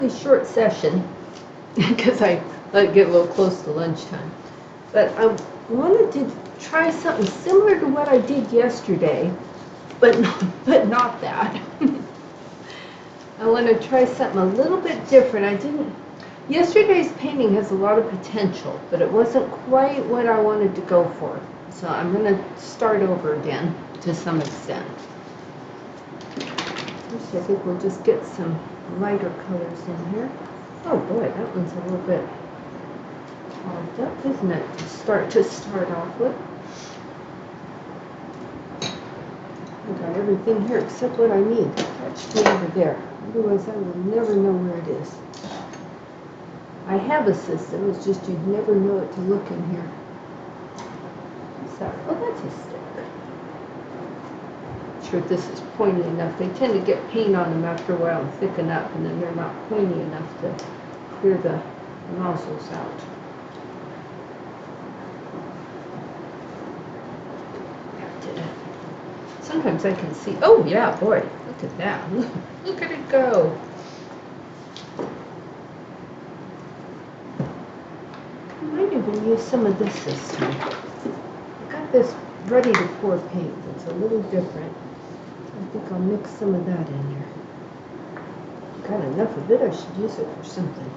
A short session because I let it get a little close to lunchtime. But I wanted to try something similar to what I did yesterday, but not that. I want to try something a little bit different. Yesterday's painting has a lot of potential, but it wasn't quite what I wanted to go for. So I'm going to start over again to some extent. First, I think we'll just get some lighter colors in here. Oh boy, that one's a little bit fogged up, isn't it? To start off with. I got everything here except what I need. Touch me over there. Otherwise, I will never know where it is. I have a system. It's just you'd never know it to look in here. What's that? Oh, that's a stick. Sure this is pointy enough. They tend to get paint on them after a while and thicken up, and then they're not pointy enough to clear the nozzles out. That did it. Sometimes I can see, oh yeah, boy, look at that. Look at it go. I might even use some of this time. I got this ready to pour paint. It's a little different. I think I'll mix some of that in there. Got enough of it, I should use it for something.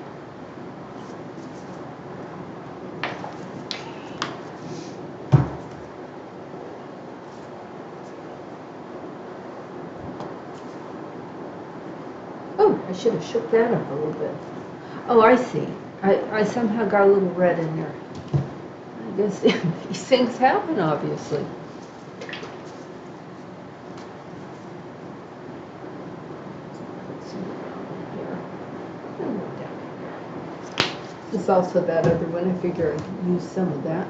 Oh, I should have shook that up a little bit. Oh, I see. I somehow got a little red in there. I guess these things happen, obviously. This is also that other one. I figure I'd use some of that.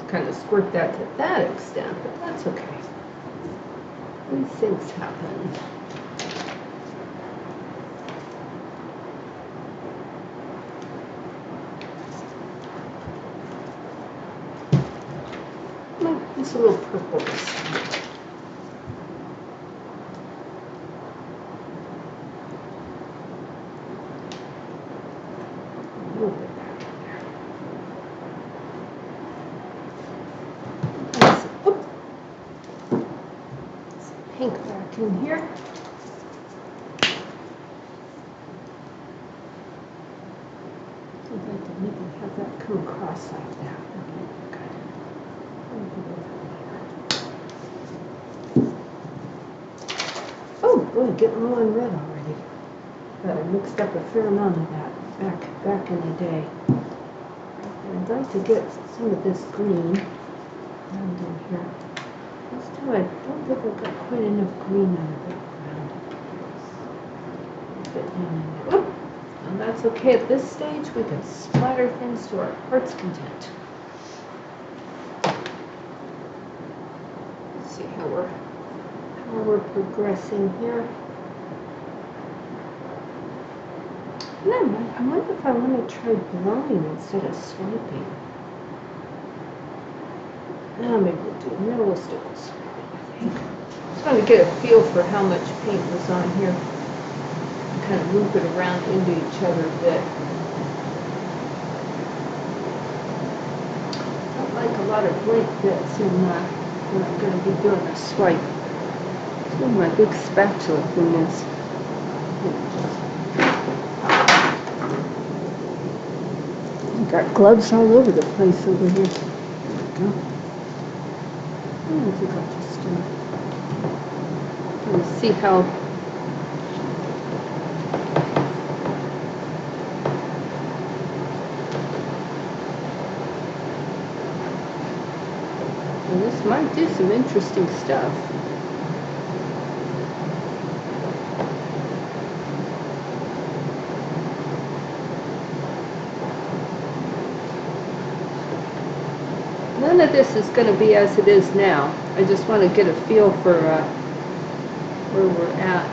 Kind of squirt that to that extent, but that's okay. These things happen. It's a little purple this time. A little bit back in there. Some pink back in here. I'd like to maybe have that come across like that. Oh boy, getting low in red already. But I mixed up a fair amount of that back in the day. I'd like to get some of this green around in here. This time I don't think I've got quite enough green in the background. A bit down in there. Oh, and that's okay at this stage. We can splatter things to our heart's content. Let's see how we're progressing here. I wonder if I want to try blowing instead of swiping. Maybe we'll do it. No, we'll stick with swiping, I think. Just want to get a feel for how much paint was on here. And kind of move it around into each other a bit. I don't like a lot of blank bits when I'm going to be doing a swipe. That's where my big spatula thing is. Got gloves all over the place over here. There we go. I think I'll just let me see how. And this might do some interesting stuff. None of this is going to be as it is now. I just want to get a feel for where we're at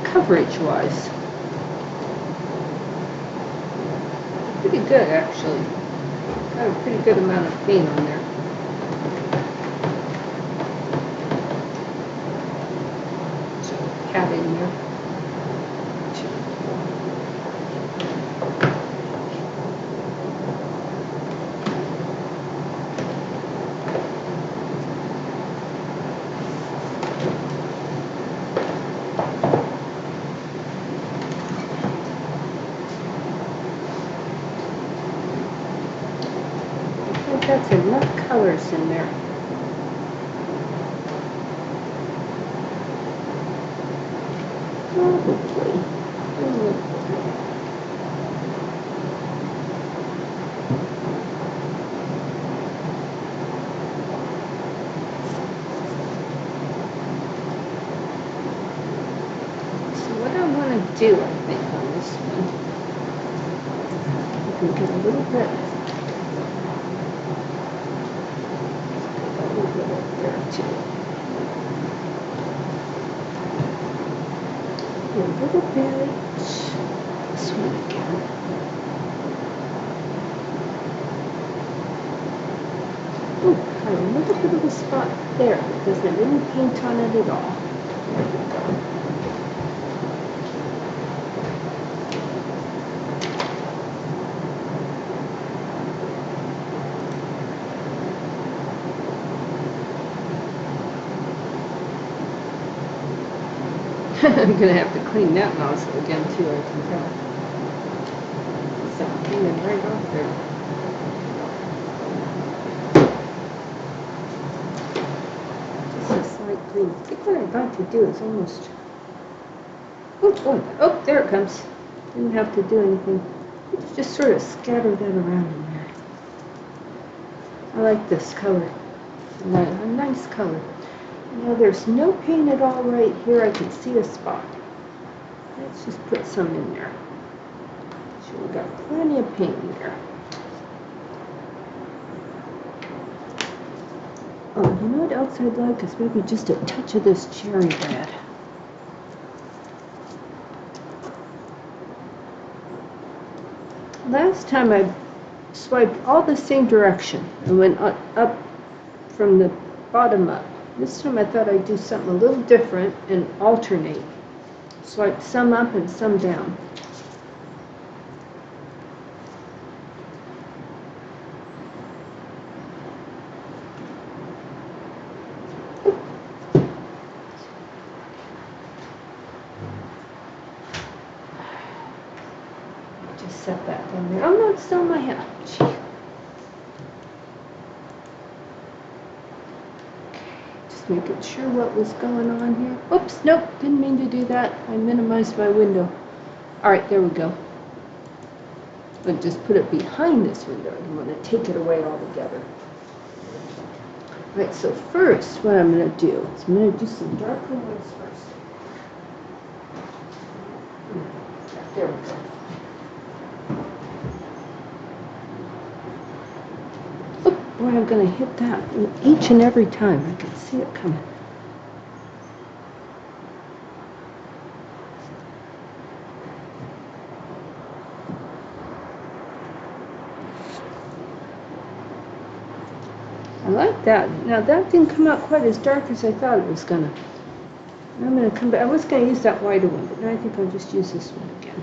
coverage-wise. Pretty good, actually. Got a pretty good amount of paint on there. cat in there. That's enough colors in there. Probably. So what I want to do, I think, on this one, you can get a little bit up there too. A little bit. This one again. Oh, got a little bit of a spot there because I didn't paint on it at all. There we go. I'm going to have to clean that nozzle again too, I can tell. Something came in right off there. Just a slight clean. I think what I'm about to do is almost... Oh, there it comes. Didn't have to do anything. Just sort of scatter that around in there. I like this color. A nice color. Now there's no paint at all right here. I can see a spot. Let's just put some in there. So we've got plenty of paint in there. Oh, you know what else I'd like is maybe just a touch of this cherry red. Last time I swiped all the same direction and went up from the bottom up. This time I thought I'd do something a little different and alternate. Swipe some up and some down. Just set that down there. Oh no, it's still in my hand. Gee. Making sure what was going on here. Oops, nope, didn't mean to do that. I minimized my window. All right, there we go. I'll just put it behind this window. I don't want to take it away altogether. All right, so first, what I'm going to do is I'm going to do some darker ones first. There we go. Boy, I'm going to hit that each and every time. I can see it coming. I like that. Now that didn't come out quite as dark as I thought it was going to. I'm going to come back. I was going to use that whiter one, but now I think I'll just use this one again.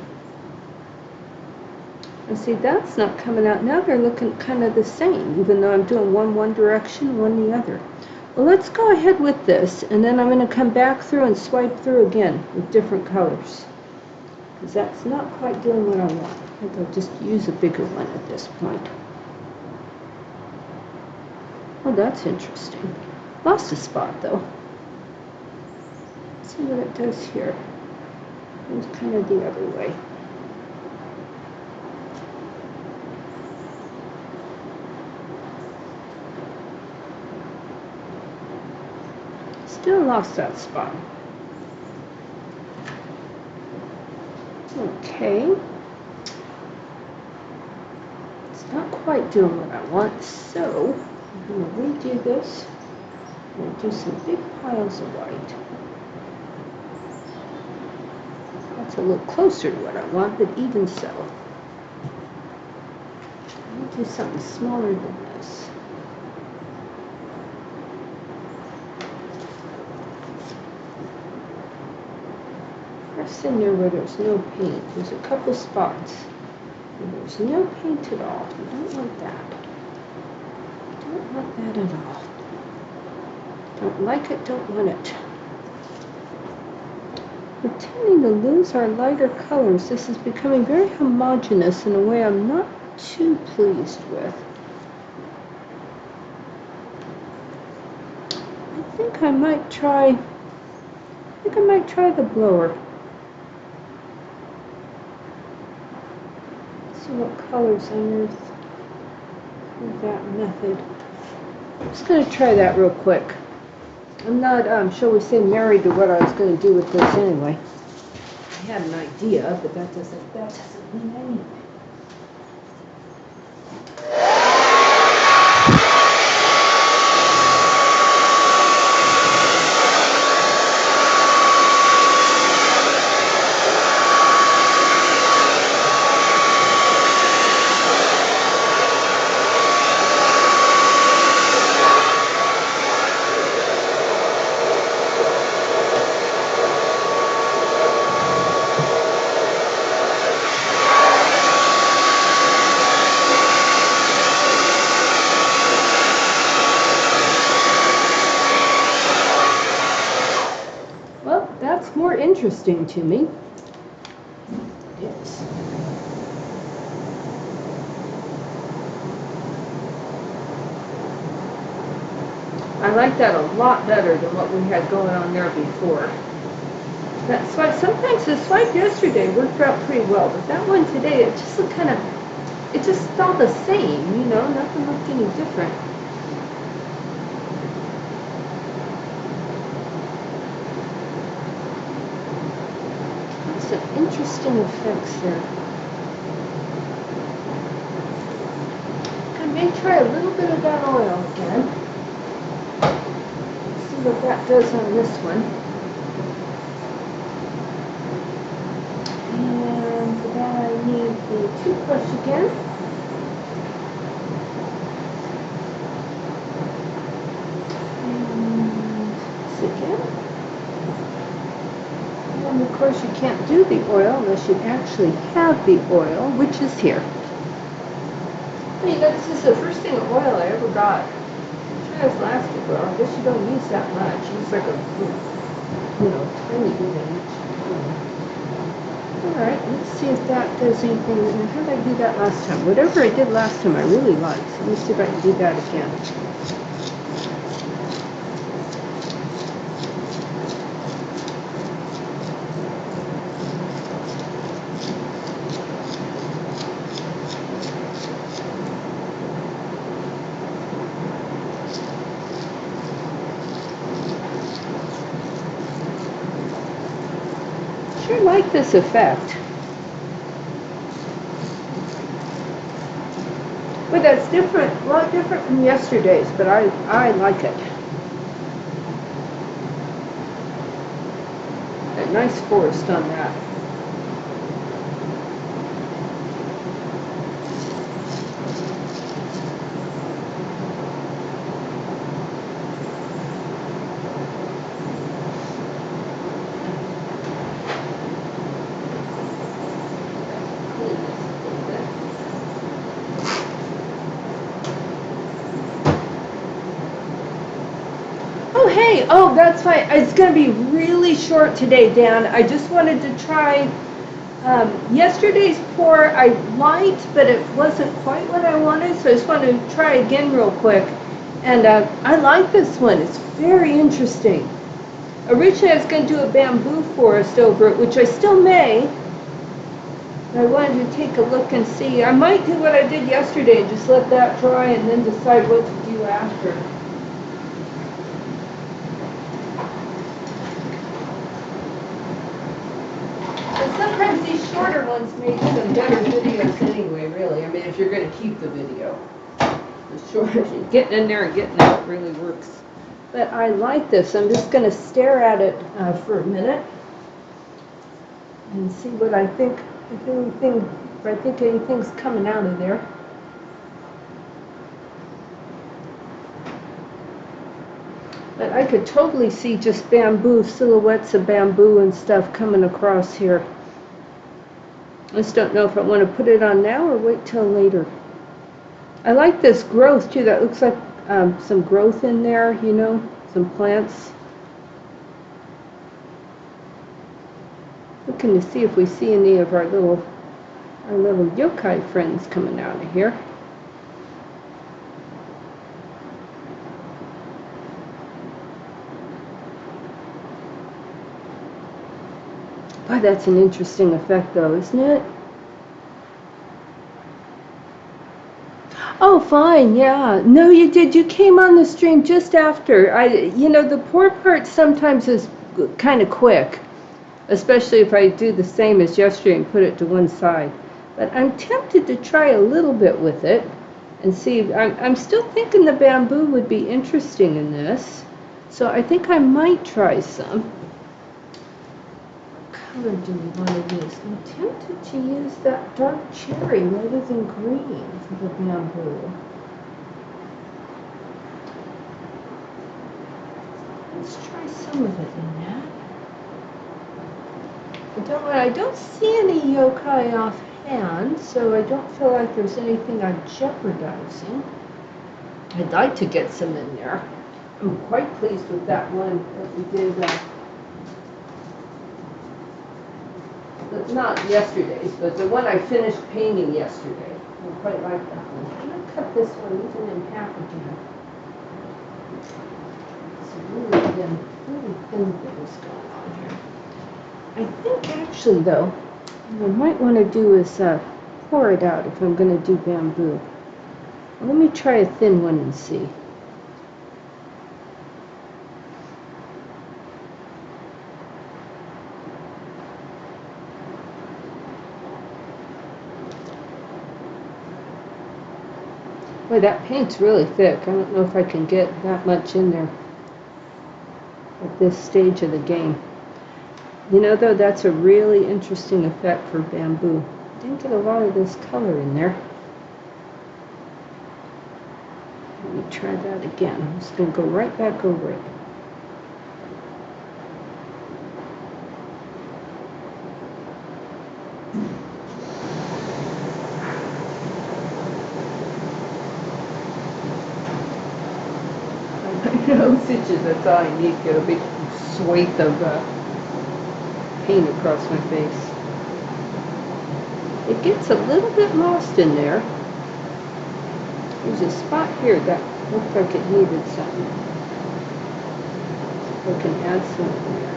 And see, that's not coming out. Now they're looking kind of the same, even though I'm doing one direction, one the other. Well, let's go ahead with this, and then I'm going to come back through and swipe through again with different colors. Because that's not quite doing what I want. I think I'll just use a bigger one at this point. Oh, that's interesting. Lost a spot, though. Let's see what it does here. It's kind of the other way. Still lost that spot. Okay. It's not quite doing what I want, so I'm going to redo this. I'm going to do some big piles of white. That's a little closer to what I want, but even so. Let me do something smaller than this. press in there where there's no paint. There's a couple spots where there's no paint at all. You don't want that. Don't want that at all. Don't like it, don't want it. We're tending to lose our lighter colors. This is becoming very homogeneous in a way I'm not too pleased with. I think I might try the blower. See what colors unearth with that method. I'm just going to try that real quick. I'm not, shall we say, married to what I was going to do with this anyway. I had an idea, but that doesn't mean anything. More interesting to me. Yes. I like that a lot better than what we had going on there before. That swipe, sometimes the swipe yesterday worked out pretty well, but that one today, it just looked kind of, it just felt the same, you know, nothing looked any different. Some interesting effects there. I may try a little bit of that oil again. See what that does on this one. And for that I need the toothbrush again. And this again. And of course you can't do the oil unless you actually have the oil, which is here. Hey, this is the first thing of oil I ever got. I'm sure it has lasted well. I guess you don't use that much. You use like a, tiny bit of each. Alright, let's see if that does anything. How did I do that last time? Whatever I did last time I really liked. So let me see if I can do that again. I like this effect. But that's different, a lot different from yesterday's, but I like it. A nice forest on that. Oh, that's fine. It's going to be really short today, Dan. I just wanted to try, yesterday's pour I liked, but it wasn't quite what I wanted, so I just wanted to try again real quick. And I like this one. It's very interesting. Originally I was going to do a bamboo forest over it, which I still may. I wanted to take a look and see. I might do what I did yesterday and just let that dry and then decide what to do after. Sometimes these shorter ones make some better videos anyway, really. I mean, if you're going to keep the video. The shorter, getting in there and getting out really works. But I like this. I'm just going to stare at it for a minute and see what I think, if I think anything's coming out of there. But I could totally see just bamboo, silhouettes of bamboo and stuff coming across here. I just don't know if I want to put it on now or wait till later. I like this growth too. That looks like some growth in there, you know, some plants. Looking to see if we see any of our little yokai friends coming out of here. Boy, that's an interesting effect though, isn't it? Oh, fine, yeah. No, you did. You came on the stream just after. You know, the pour part sometimes is kind of quick, especially if I do the same as yesterday and put it to one side. But I'm tempted to try a little bit with it and see. I'm still thinking the bamboo would be interesting in this, so I think I might try some. What color do we want to use? I'm tempted to use that dark cherry rather than green for the bamboo. Let's try some of it in that. I don't see any yokai offhand, so I don't feel like there's anything I'm jeopardizing. I'd like to get some in there. I'm quite pleased with that one that we did. Not yesterday's, but the one I finished painting yesterday. I quite like that one. I'm going to cut this one even in half again. Really thin things going on here. I think actually though, what I might want to do is pour it out if I'm going to do bamboo. Well, let me try a thin one and see. Boy, that paint's really thick. I don't know if I can get that much in there at this stage of the game. You know, though, that's a really interesting effect for bamboo. Didn't get a lot of this color in there. Let me try that again. I'm just going to go right back over it. No stitches, that's all I need. Get a big swathe of paint across my face. It gets a little bit lost in there. There's a spot here that looked like it needed something. I can add something there.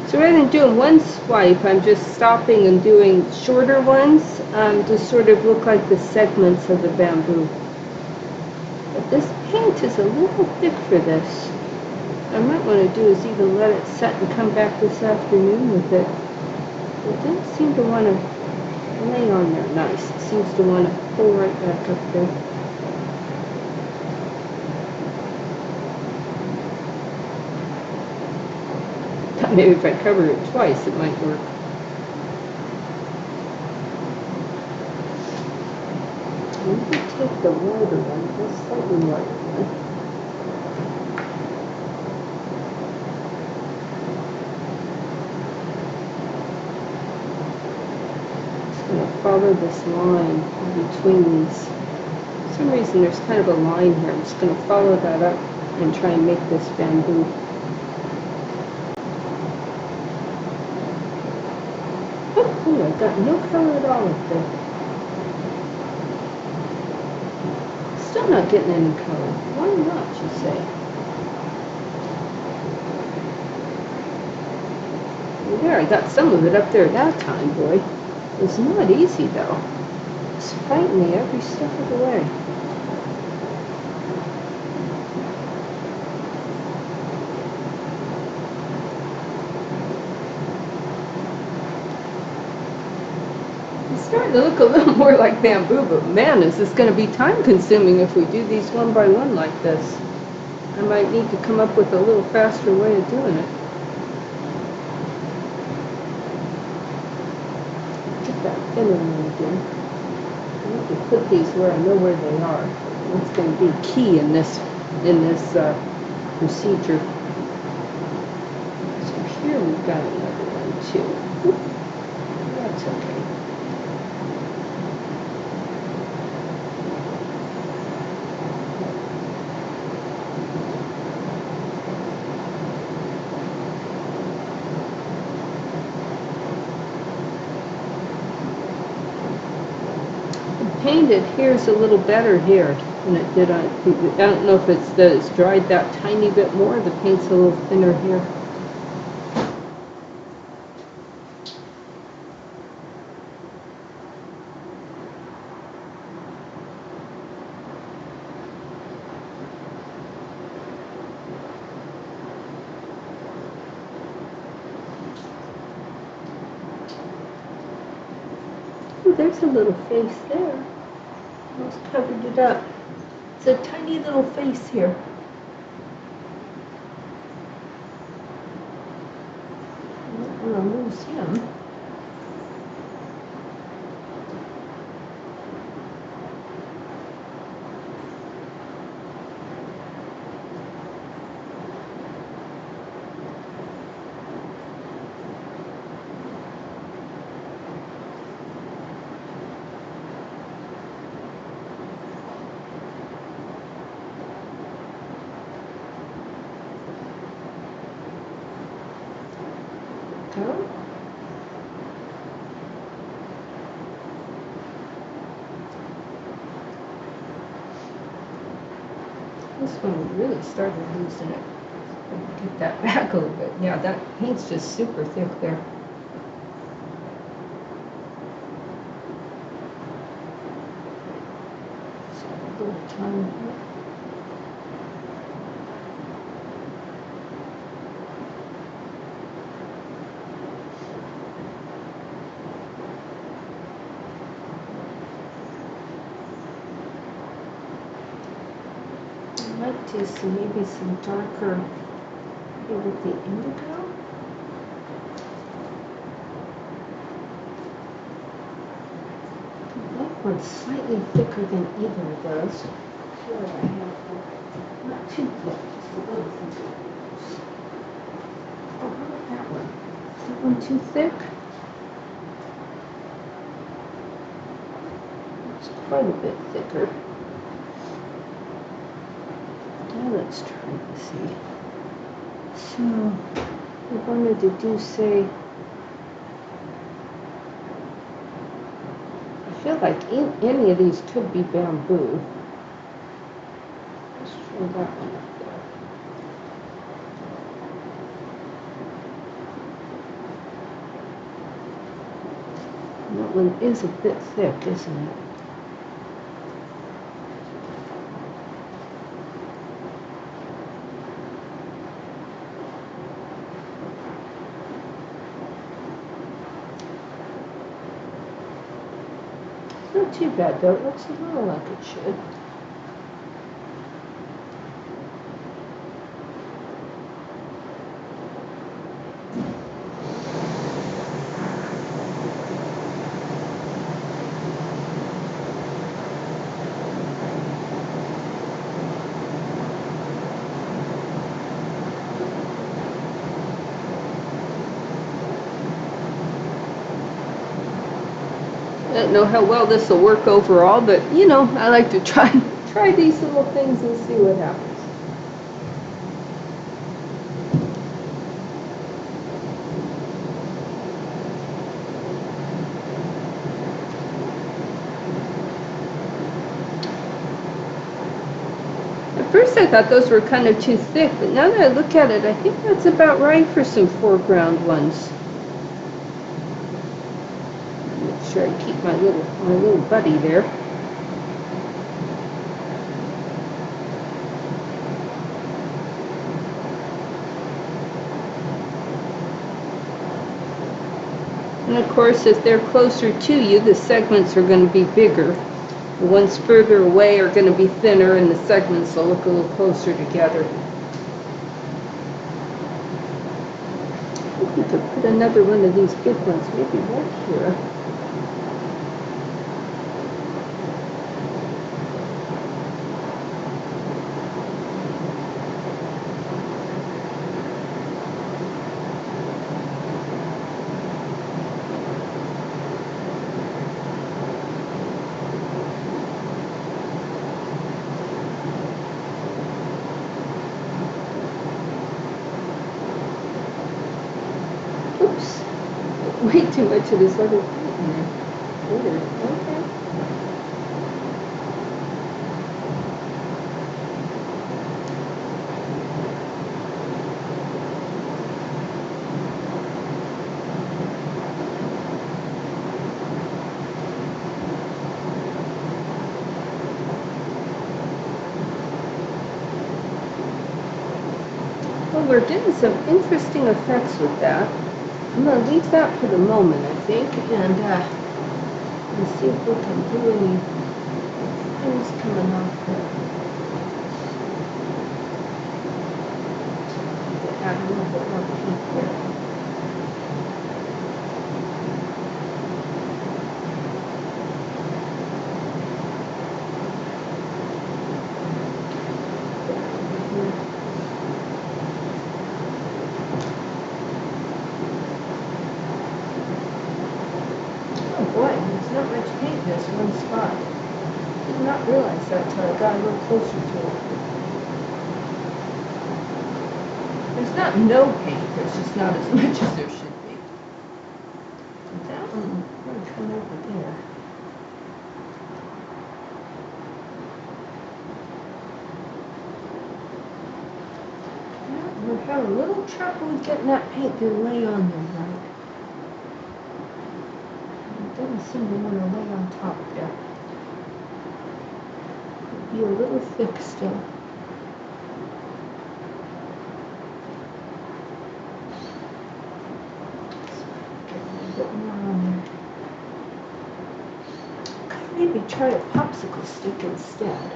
So rather than doing one swipe, I'm just stopping and doing shorter ones to sort of look like the segments of the bamboo. But this paint is a little thick for this. What I might want to do is even let it set and come back this afternoon with it. It doesn't seem to want to lay on there nice. It seems to want to pull right back up there. Maybe if I cover it twice, it might work. I'm going to take the lighter one, this slightly lighter one. Just going to follow this line between these. For some reason there's kind of a line here. I'm just going to follow that up and try and make this bamboo. Oh, I've got no color at all up there. Still not getting any color. Why not, you say? Well, there, I got some of it up there that time, boy. It's not easy, though. It's fighting me every step of the way. Starting to look a little more like bamboo, but man, is this going to be time consuming if we do these one by one like this. I might need to come up with a little faster way of doing it. Get that thinner one again. I need to put these where I know where they are. That's going to be key in this procedure. So here we've got another one too. Oop, that's okay. The paint adheres a little better here than it did on. I don't know if it's that it's dried that tiny bit more. The paint's a little thinner here. Ooh, there's a little face there. Almost covered it up. It's a tiny little face here. I don't want to lose him. Go. This one really started losing it. Get that back a little bit. Yeah, that paint's just super thick there. So a little time here. I'd like to see maybe some darker here with the indigo. That one's slightly thicker than either of those. Here I have not too thick, just a little thicker. Oh, how about that one? Is that one too thick? It's quite a bit thicker. Now let's try to see. So, we wanted to do, say, I feel like any of these could be bamboo. Let's try that one up there. And that one is a bit thick, isn't it? Not too bad though, it looks a little like it should. I don't know how well this will work overall, but you know, I like to try these little things and see what happens. At first I thought those were kind of too thick, but now that I look at it, I think that's about right for some foreground ones. Make sure I keep my little buddy there. And of course, if they're closer to you, the segments are going to be bigger. The ones further away are going to be thinner, and the segments will look a little closer together. I think we could put another one of these big ones, maybe right here. Oops. Way too much of this other paint in there. Weird. Okay. Well, we're getting some interesting effects with that. I'm going to leave that for the moment, I think, and see if we can do any things coming off there. Add a little bit more paint here. Oh boy, there's not much paint in this one spot. Did not realize that until I got a little closer to it. There's not no paint, there's just not as much as there should be. But that one will come over there. Yeah, we're having a little trouble with getting that paint to lay on there right. It doesn't seem to want to lay on top there. Could be a little thick still. Maybe try a popsicle stick instead.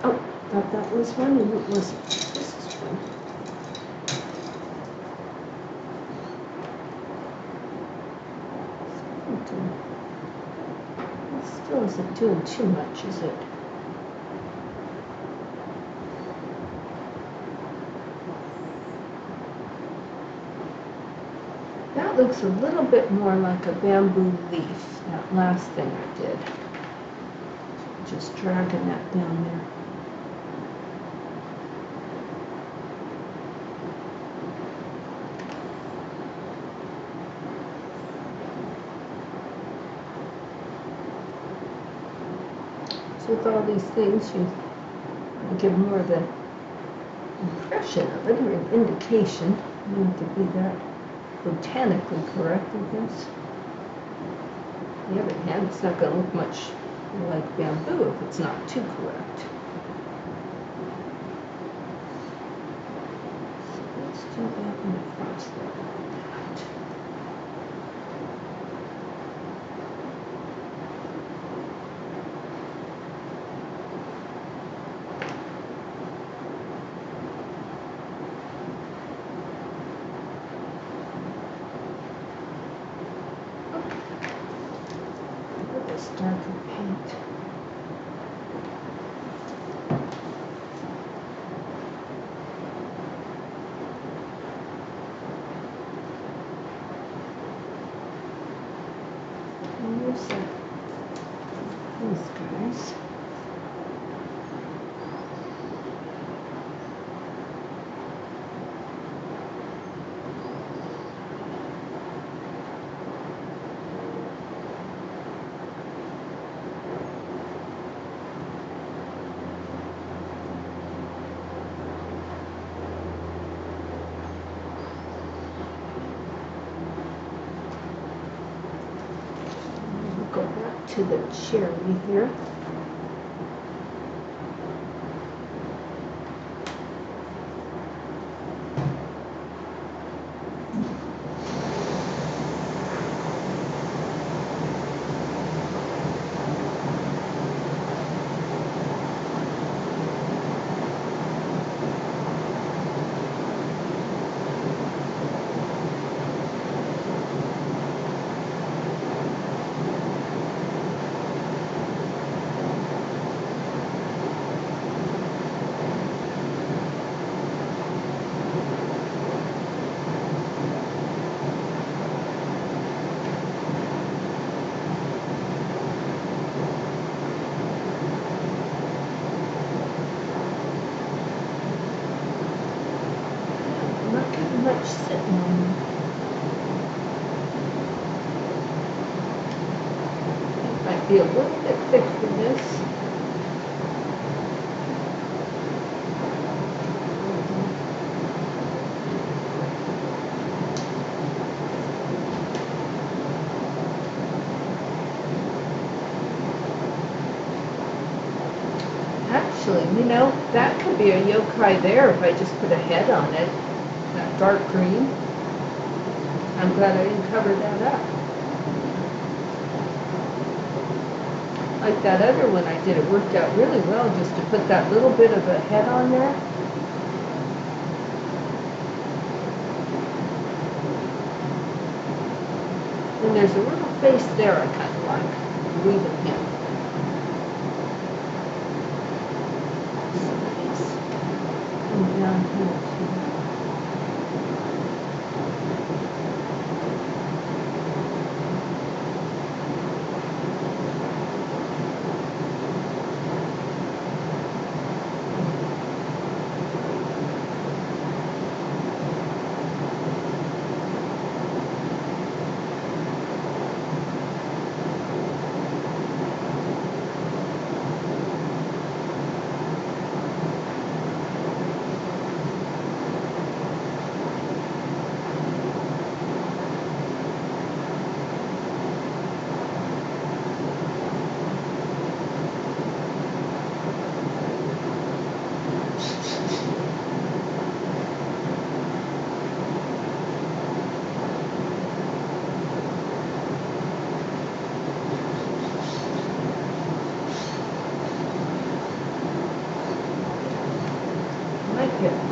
Oh, thought that was one and it wasn't. This is one. It still isn't doing too much, is it? That looks a little bit more like a bamboo leaf, that last thing I did. Just dragging that down there. So with all these things, you give more of an impression of it, or an indication. You don't have to be that botanically correct, I guess. On the other hand, it's not going to look much like bamboo if it's not too correct. So let's do that one across there like that. This darker paint. And there's these guys. Go back to the cherry here. Not getting much sitting on them. be a little bit thick for this. Actually, you know, that could be a yokai there if I just put a head on it, that dark green. I'm glad I didn't cover that up. Like that other one I did, it worked out really well just to put that little bit of a head on there. And there's a little face there I kind of like, leaving him. And down here too.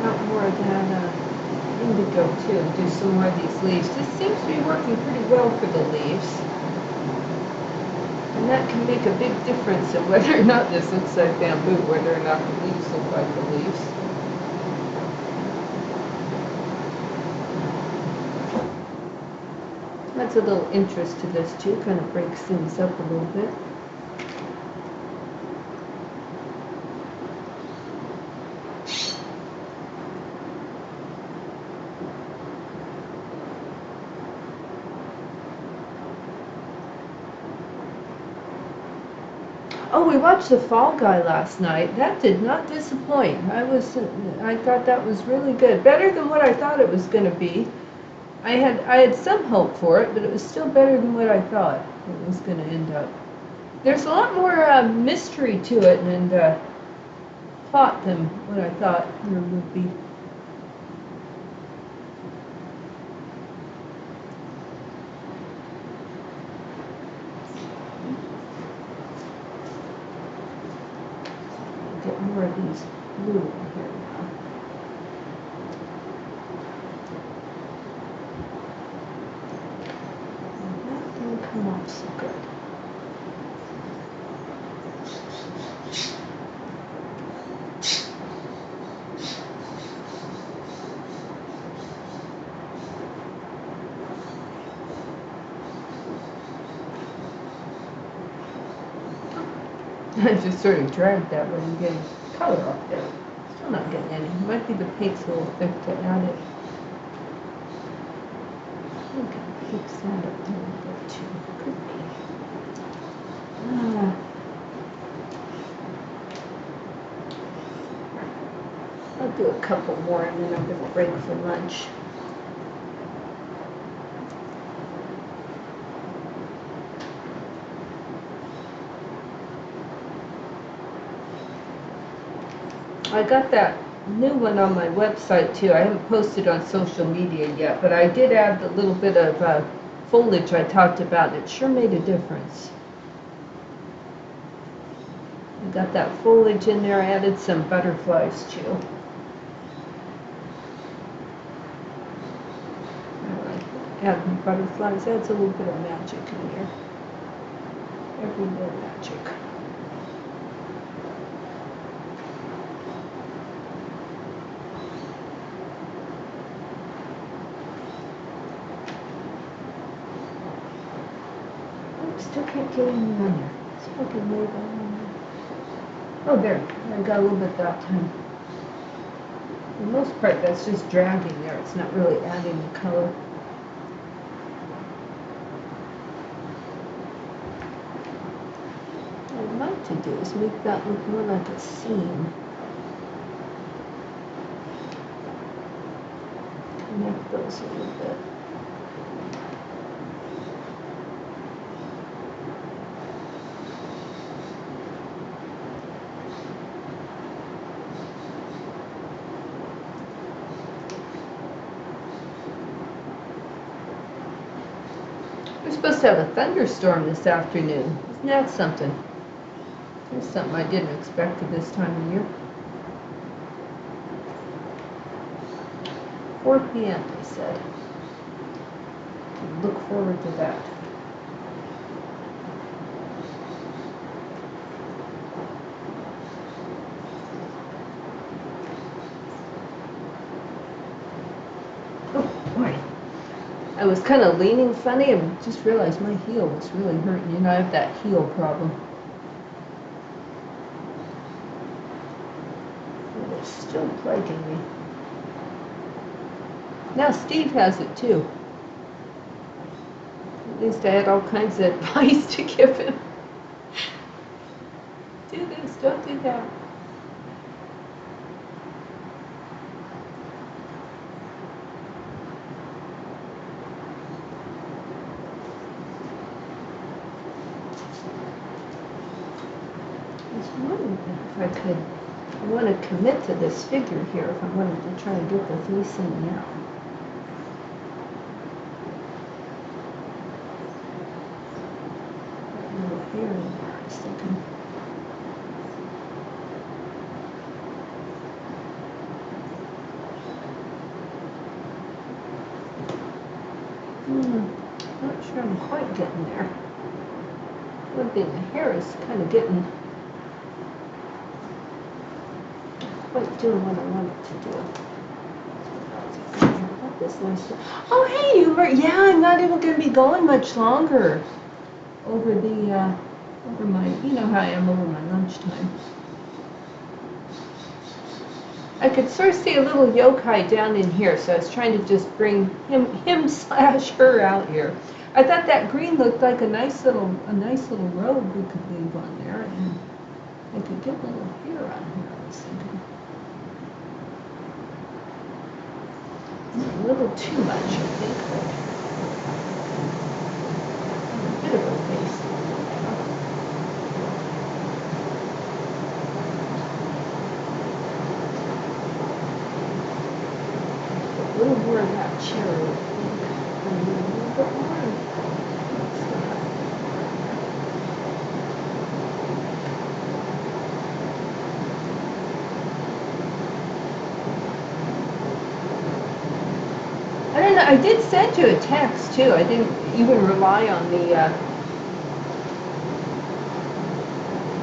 Not more of that indigo too, and do some more of these leaves. This seems to be working pretty well for the leaves. And that can make a big difference in whether or not this looks like bamboo, whether or not the leaves look like the leaves. That's a little interest to this too, kind of breaks things up a little bit. Oh, we watched The Fall Guy last night. That did not disappoint. I thought that was really good. Better than what I thought it was going to be. I had some hope for it, but it was still better than what I thought it was going to end up. There's a lot more mystery to it and plot than what I thought there would be. Get more of these blue in here now. And that didn't come off so good. I just sort of dragged that way and getting color up there. Still not getting any. Might be the paint's a little thick to add it. I can fix that up a little bit too. Could be. I'll do a couple more and then I'm going to break for lunch. I got that new one on my website too. I haven't posted on social media yet, but I did add the little bit of foliage I talked about, and it sure made a difference. I got that foliage in there. I added some butterflies too. I like adding butterflies. Adds a little bit of magic in here. Everywhere magic. Still can't get any on there. It's fucking way down there. Oh, there. I got a little bit that time. For the most part, that's just dragging there. It's not really adding the color. to do is make that look more like a seam. Connect those a little bit. We're supposed to have a thunderstorm this afternoon. Isn't that something? There's something I didn't expect at this time of year. 4 p.m. they said. Look forward to that. Oh boy. I was kind of leaning funny and just realized my heel was really hurting. You know, I have that heel problem. And it's still plaguing me. Now Steve has it too. At least I had all kinds of advice to give him. Do this, don't do that. I was wondering if I could, I want to commit to this figure here if I wanted to try and get the facing now. Here and there, I was thinking. Not sure I'm quite getting there. One thing, the hair is kind of getting quite doing what I want it to do. This nice. Oh, hey, you were. Yeah, I'm not even going to be going much longer. Over the, over my, you know how I am over my lunchtime. I could sort of see a little yokai down in here, so I was trying to just bring him/her out here. I thought that green looked like a nice little robe we could leave on there, and I could get a little hair on here, I was thinking. A little too much, I think, but a bit of a face. A little more of that cherry, I think. And a little bit more. I don't know, I did send you a text too. I didn't even rely on the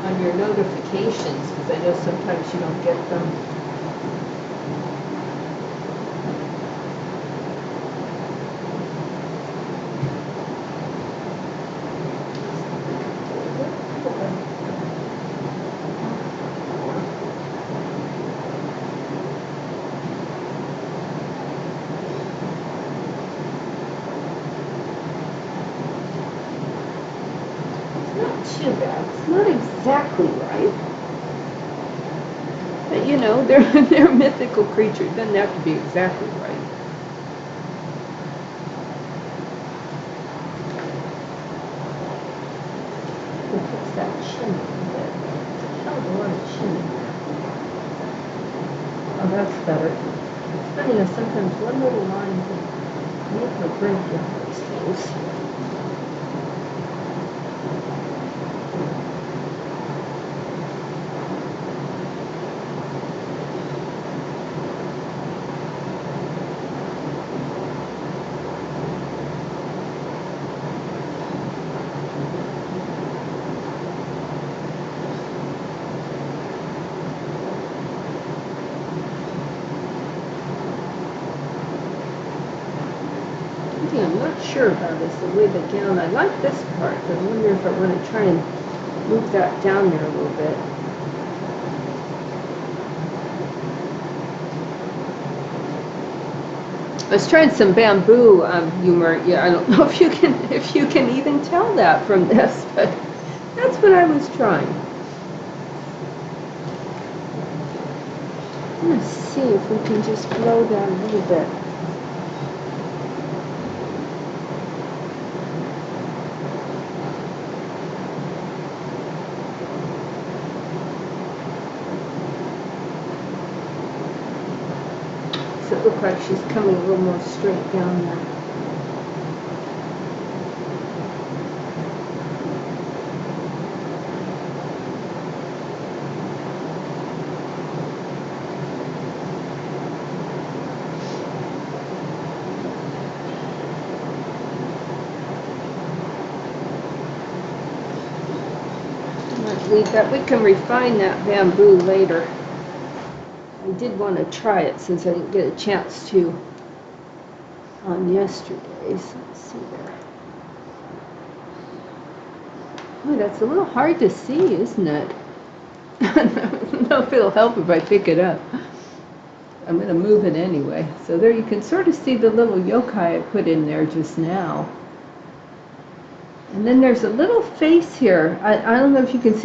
on your notifications because I know sometimes you don't get them. Too bad. It's not exactly right. But you know, they're mythical creatures. Doesn't have to be exactly right. We'll fix that chin a little bit. There's a hell of a lot of chin in there. Oh, that's better. It's funny, you know, sometimes one little line can make or break one of those things. I'm not sure about this, the way the gown, I like this part, but I wonder if I want to try and move that down there a little bit. I was trying some bamboo humor. Yeah, I don't know if you can even tell that from this, but that's what I was trying. I'm gonna see if we can just blow that a little bit. Does it look like she's coming a little more straight down there? Leave that. We can refine that bamboo later. I did want to try it since I didn't get a chance to on yesterday's. Let's see there. Oh, that's a little hard to see, isn't it? I don't know if it'll help if I pick it up. I'm going to move it anyway. So there you can sort of see the little yokai I put in there just now. And then there's a little face here. I don't know if you can see